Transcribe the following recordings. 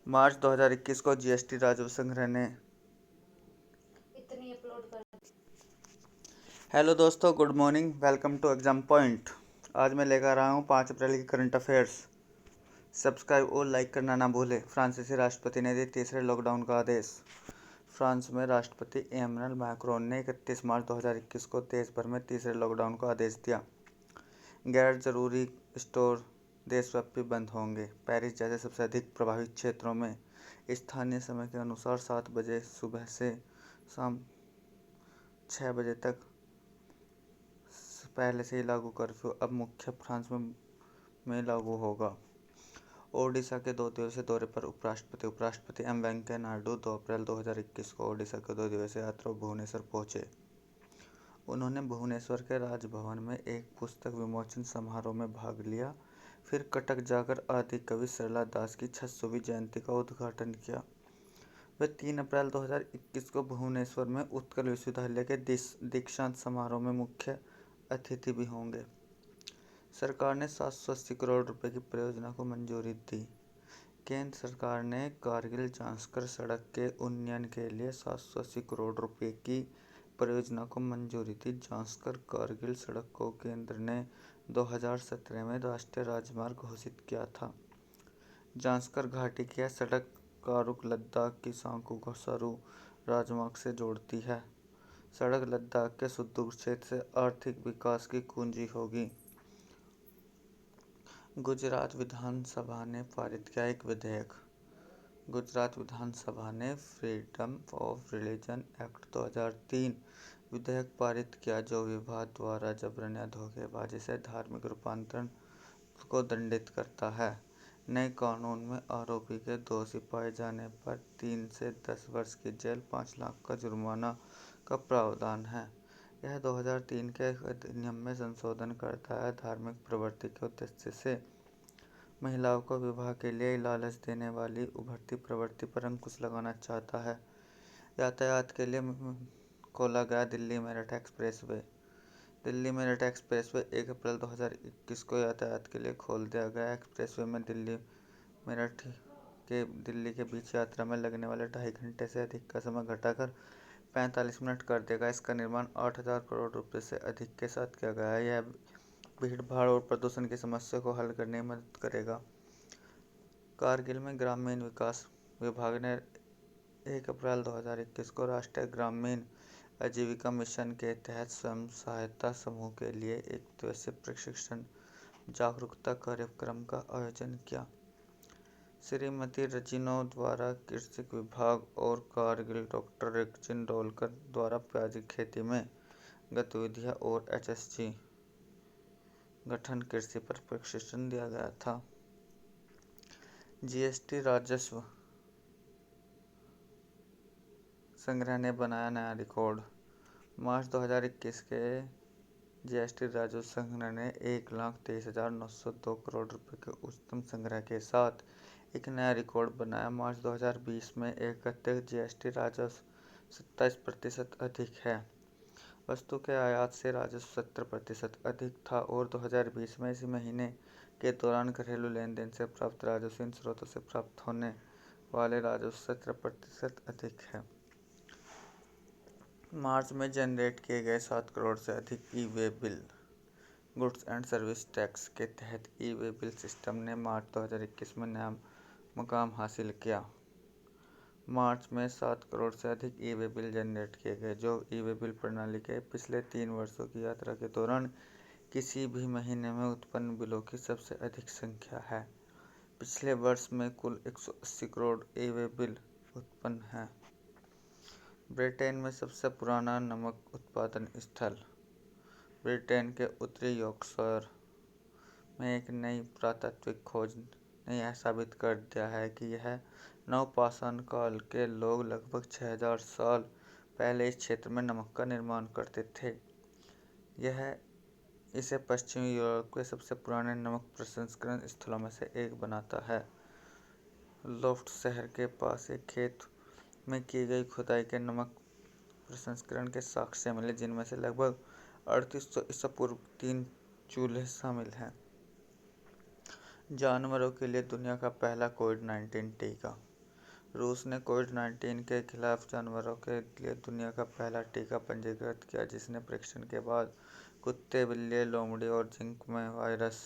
मार्च 2021 को जीएसटी राजस्व संग्रह ने हेलो दोस्तों, good morning, welcome to exam point. आज मैं लेकर आया हूँ 5 अप्रैल की करंट अफेयर्स। सब्सक्राइब और लाइक करना ना भूलें। फ्रांसीसी राष्ट्रपति ने दिया तीसरे लॉकडाउन का आदेश। फ्रांस में राष्ट्रपति इमैनुअल मैक्रोन ने 31 मार्च 2021 को देश भर में तीसरे लॉकडाउन का आदेश दिया। गैर जरूरी स्टोर देशव्यापी बंद होंगे। पेरिस जैसे सबसे अधिक प्रभावित क्षेत्रों में स्थानीय समय के अनुसार 7 बजे सुबह से शाम 6 बजे तक पहले से ही लागू कर्फ्यू अब मुख्य फ्रांस में लागू होगा। ओडिशा के 2 दिवसीय दौरे पर उपराष्ट्रपति एम वेंकैया नायडू 2 अप्रैल 2021 को ओडिशा के 2 दिवसीय यात्रा भुवनेश्वर पहुंचे। उन्होंने भुवनेश्वर के राजभवन में एक पुस्तक विमोचन समारोह में भाग लिया, फिर कटक जाकर आदि कवि सरला दास की 600वीं जयंती का उद्घाटन किया। वे 3 अप्रैल 2021 को भुवनेश्वर में उत्कल विश्वविद्यालय के दीक्षांत समारोह में मुख्य अतिथि भी होंगे। सरकार ने 780 करोड़ रुपए की परियोजना को मंजूरी दी। केंद्र सरकार ने कारगिल जांस्कर सड़क के उन्नयन के लिए 780 करोड़ रुपए की परियोजना को मंजूरी दी। जांस्कर कारगिल सड़क को केंद्र ने 2017 में राष्ट्रीय राजमार्ग घोषित किया था। जांस्कर घाटी की यह सड़क कारुक लद्दाख की सांकू को सरू राजमार्ग से जोड़ती है। सड़क लद्दाख के सुदूर क्षेत्र से आर्थिक विकास की कुंजी होगी। गुजरात विधानसभा ने पारित किया एक विधेयक। गुजरात विधानसभा ने फ्रीडम ऑफ रिलीजन एक्ट 2003 विधेयक पारित किया, जो विवाद द्वारा जबरन या धोखेबाजी से धार्मिक रूपांतरण को दंडित करता है। नए कानून में आरोपी के दोषी पाए जाने पर 3 से 10 वर्ष की जेल, 5 लाख का जुर्माना का प्रावधान है। यह 2003 के अधिनियम में संशोधन करता है। धार्मिक प्रवृत्ति के उद्देश्य से महिलाओं को विवाह के लिए लालच देने वाली उभरती प्रवृत्ति पर अंकुश लगाना चाहता है। यातायात के लिए खोला गया दिल्ली मेरठ एक्सप्रेसवे। दिल्ली मेरठ एक्सप्रेसवे 1 अप्रैल 2021 को यातायात के लिए खोल दिया गया। एक्सप्रेसवे में दिल्ली मेरठ के दिल्ली के बीच यात्रा में लगने वाले 2.5 घंटे से अधिक का समय घटाकर 45 मिनट कर देगा। इसका निर्माण 8,000 करोड़ रुपए से अधिक के साथ किया गया है। यह भीड़ भाड़ और प्रदूषण की समस्या को हल करने में मदद करेगा। कारगिल में ग्रामीण विकास विभाग ने 1 अप्रैल 2021 को राष्ट्रीय ग्रामीण आजीविका मिशन के तहत स्वयं सहायता समूह के लिए एक दिवसीय प्रशिक्षण जागरूकता कार्यक्रम का आयोजन किया। श्रीमती रजिनो द्वारा कृषि विभाग और कारगिल डॉक्टर रिगजिन डोलकर द्वारा प्याज की खेती में गतिविधियां और HSG गठन कृषि पर प्रशिक्षण दिया गया था। जीएसटी राजस्व संग्रह ने बनाया नया रिकॉर्ड। मार्च 2021 के जीएसटी राजस्व संग्रह ने 1,23,902 करोड़ रुपए के उच्चतम संग्रह के साथ एक नया रिकॉर्ड बनाया। मार्च 2020 में एकत्रित जीएसटी राजस्व 27% अधिक है। वस्तु के आयात से राजस्व 70% अधिक था और 2020 में इसी महीने के दौरान घरेलू लेनदेन से प्राप्त राजस्व इन स्रोतों से प्राप्त होने वाले राजस्व 17% अधिक है। मार्च में जनरेट किए गए 7 करोड़ से अधिक e-way bill. Goods and service tax के तहत ई-वे बिल सिस्टम ने मार्च 2021 में नया मुकाम हासिल किया। मार्च में 7 करोड़ से अधिक ई-वे बिल जनरेट किए गए, जो ई-वे बिल प्रणाली के पिछले 3 वर्षों की यात्रा के दौरान किसी भी महीने में उत्पन्न बिलों की सबसे अधिक संख्या है। पिछले वर्ष में कुल 180 करोड़ ई-वे बिल उत्पन्न हैं। ब्रिटेन में सबसे पुराना नमक उत्पादन स्थल। ब्रिटेन के उत्तरी यॉर्कशायर में एक नई पुरातात्विक खोज ने यह साबित कर दिया है कि यह नवपाषाण काल के लोग लगभग 6000 साल पहले इस क्षेत्र में नमक का निर्माण करते थे। यह इसे पश्चिमी यूरोप के सबसे पुराने नमक प्रसंस्करण स्थलों में से एक बनाता है। लोफ्ट शहर के पास एक खेत में की गई खुदाई के नमक प्रसंस्करण के साक्ष्य मिले, जिनमें से लगभग 3800 ईसा पूर्व 3 चूल्हे शामिल हैं। जानवरों के लिए दुनिया का पहला कोविड-19 टीका। रूस ने कोविड-19 के खिलाफ जानवरों के लिए दुनिया का पहला टीका पंजीकृत किया, जिसने परीक्षण के बाद कुत्ते, बिल्लियों, लोमड़ी और जिंक में वायरस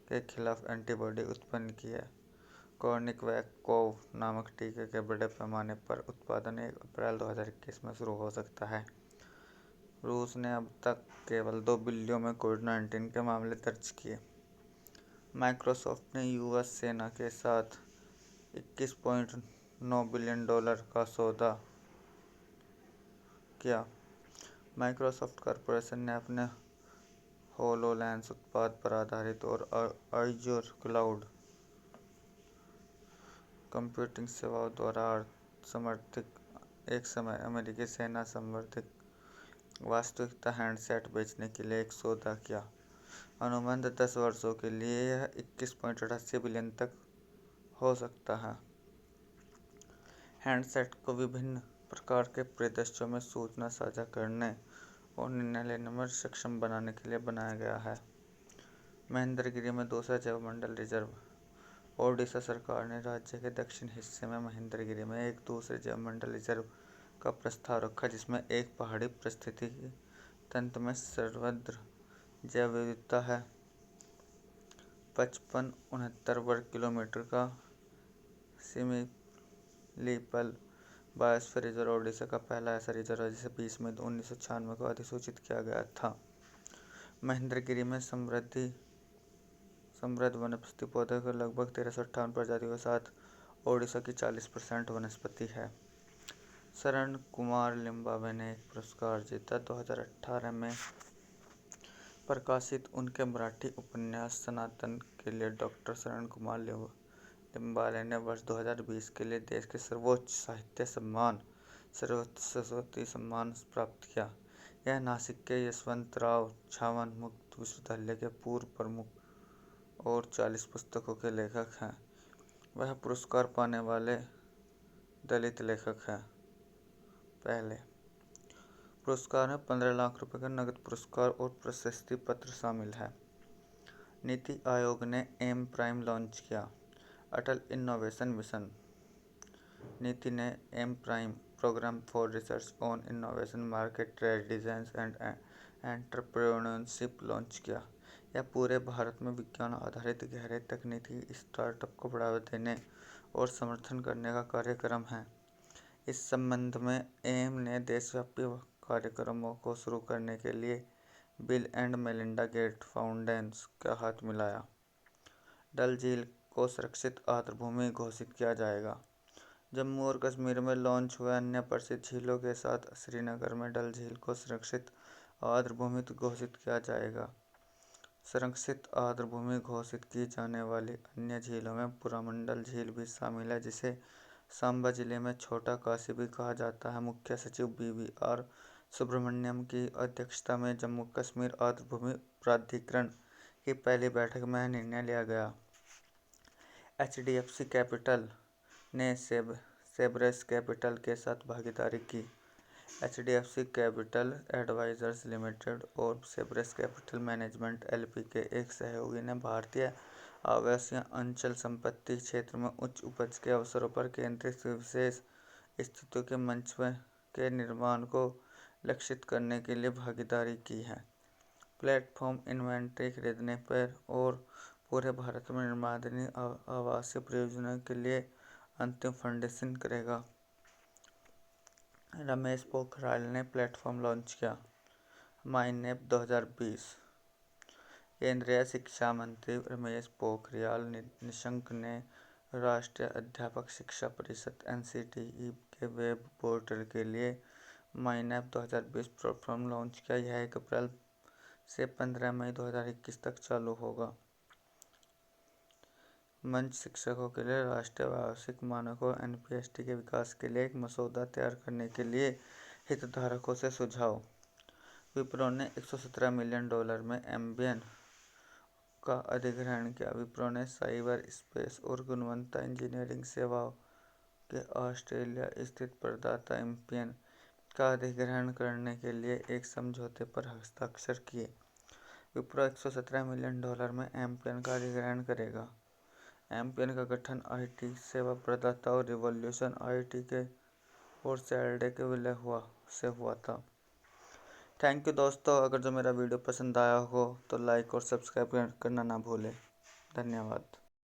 के खिलाफ एंटीबॉडी उत्पन्न की है। कोर्निवैक-कोव नामक टीके के बड़े पैमाने पर उत्पादन 1 अप्रैल 2021 में शुरू हो सकता है। रूस ने अब तक केवल 2 बिल्लियों में कोविड-19 के मामले दर्ज किए। माइक्रोसॉफ्ट ने यूएस सेना के साथ $21.9 बिलियन का सौदा किया। माइक्रोसॉफ्ट कॉर्पोरेशन ने अपने होलोलेंस उत्पाद पर आधारित और अज़ूर क्लाउड कंप्यूटिंग सेवाओं द्वारा समर्थित एक समय अमेरिकी सेना समर्थित वास्तविकता हैंडसेट बेचने के लिए एक सौदा किया। अनुबंध 10 वर्षों के लिए यह 21.88 बिलियन तक हो सकता है। हैंडसेट को विभिन्न प्रकार के परिदृश्यों में सूचना साझा करने और निर्णय लेने में सक्षम बनाने के लिए बनाया गया है। महेंद्रगिरी में दूसरा जैवमंडल रिजर्व। ओडिशा सरकार ने राज्य के दक्षिण हिस्से में महेंद्रगिरी में एक दूसरे जैवमंडल रिजर्व का प्रस्ताव रखा, जिसमें एक पहाड़ी पारिस्थितिकी तंत्र में सर्वत्र जैव विविधता है। 5569 वर्ग किलोमीटर का सिमिलीपल बायोस्फीयर रिजर्व ओडिशा का पहला ऐसा रिजर्व है जिसे 20 मई 1996 को अधिसूचित किया गया था। महेंद्रगिरी में समृद्ध वनस्पति पौधों के लगभग 1358 प्रजातियों के साथ ओडिशा की 40% वनस्पति है। शरण कुमार लिम्बावे ने एक पुरस्कार जीता। 2018 में प्रकाशित उनके मराठी उपन्यास सनातन के लिए डॉक्टर शरण कुमार लिम्बावे ने वर्ष 2020 के लिए देश के सर्वोच्च साहित्य सम्मान सरस्वती सम्मान प्राप्त किया। यह नासिक के यशवंतराव छावन मुक्त विश्वविद्यालय के पूर्व प्रमुख और 40 पुस्तकों के लेखक हैं। वह पुरस्कार पाने वाले दलित लेखक हैं। पहले पुरस्कार में 15 लाख रुपए का नकद पुरस्कार और प्रशस्ति पत्र शामिल है। नीति आयोग ने एम प्राइम लॉन्च किया। Atal innovation mission. नीति ने M prime program for research on innovation, market readiness and entrepreneurship launch किया। यह पूरे भारत में विज्ञान आधारित गहरे तकनीकी स्टार्टअप को बढ़ावा देने और समर्थन करने का कार्यक्रम है। इस संबंध में एम ने देशव्यापी कार्यक्रमों को शुरू करने के लिए bill and Melinda Gates foundation का हाथ मिलाया। डल झील को सुरक्षित आर्द्रभूमि घोषित किया जाएगा। जम्मू और कश्मीर में लॉन्च हुए अन्य प्रसिद्ध झीलों के साथ श्रीनगर में डल झील को सुरक्षित आर्द्रभूमि घोषित किया जाएगा। संरक्षित आर्द्रभूमि घोषित की जाने वाली अन्य झीलों में पुरामंडल झील भी शामिल है, जिसे सांबा जिले में छोटा काशी भी कहा जाता है। मुख्य सचिव BVR सुब्रमण्यम की अध्यक्षता में जम्मू कश्मीर आर्द्रभूमि प्राधिकरण की पहली बैठक में यह निर्णय लिया गया। HDFC कैपिटल ने सेब्रेस कैपिटल के साथ भागीदारी की। HDFC कैपिटल एडवाइजर्स लिमिटेड और सेब्रेस कैपिटल मैनेजमेंट LP के एक सहयोगी ने भारतीय आवासीय अचल संपत्ति क्षेत्र में उच्च उपज के अवसरों पर केंद्रित विशेष स्थितियों के मंच के निर्माण को लक्षित करने के लिए भागीदारी की है। प्लेटफॉर्म इन्वेंट्री खरीदने पर और पूरे भारत में निर्माणाधीन आवासीय परियोजनाओं के लिए अंतिम फंडिंग करेगा। रमेश पोखरियाल ने प्लेटफॉर्म लॉन्च किया। माईनेप 2020। केंद्रीय शिक्षा मंत्री रमेश पोखरियाल निशंक ने राष्ट्रीय अध्यापक शिक्षा परिषद NCTE के वेब पोर्टल के लिए माईनेप 2020 प्लेटफॉर्म लॉन्च किया। यह 1 अप्रैल से 15 मई 2021 तक चालू होगा। मंच शिक्षकों के लिए राष्ट्रीय व्यावसायिक मानकों NPST के विकास के लिए एक मसौदा तैयार करने के लिए हितधारकों से सुझाव। विप्रो ने $117 मिलियन में एम्बियन का अधिग्रहण किया। विप्रो ने साइबर स्पेस और गुणवत्ता इंजीनियरिंग सेवाओं के ऑस्ट्रेलिया स्थित प्रदाता एम्बियन का अधिग्रहण करने के लिए एक समझौते पर हस्ताक्षर किए। विप्रो $117 मिलियन में एम्बियन का अधिग्रहण करेगा। एमपीएन का गठन आईटी सेवा प्रदाताओं रिवॉल्यूशन आईटी के और सैटरडे के विलय हुआ था। थैंक यू दोस्तों। अगर जो मेरा वीडियो पसंद आया हो तो लाइक और सब्सक्राइब करना ना भूलें। धन्यवाद।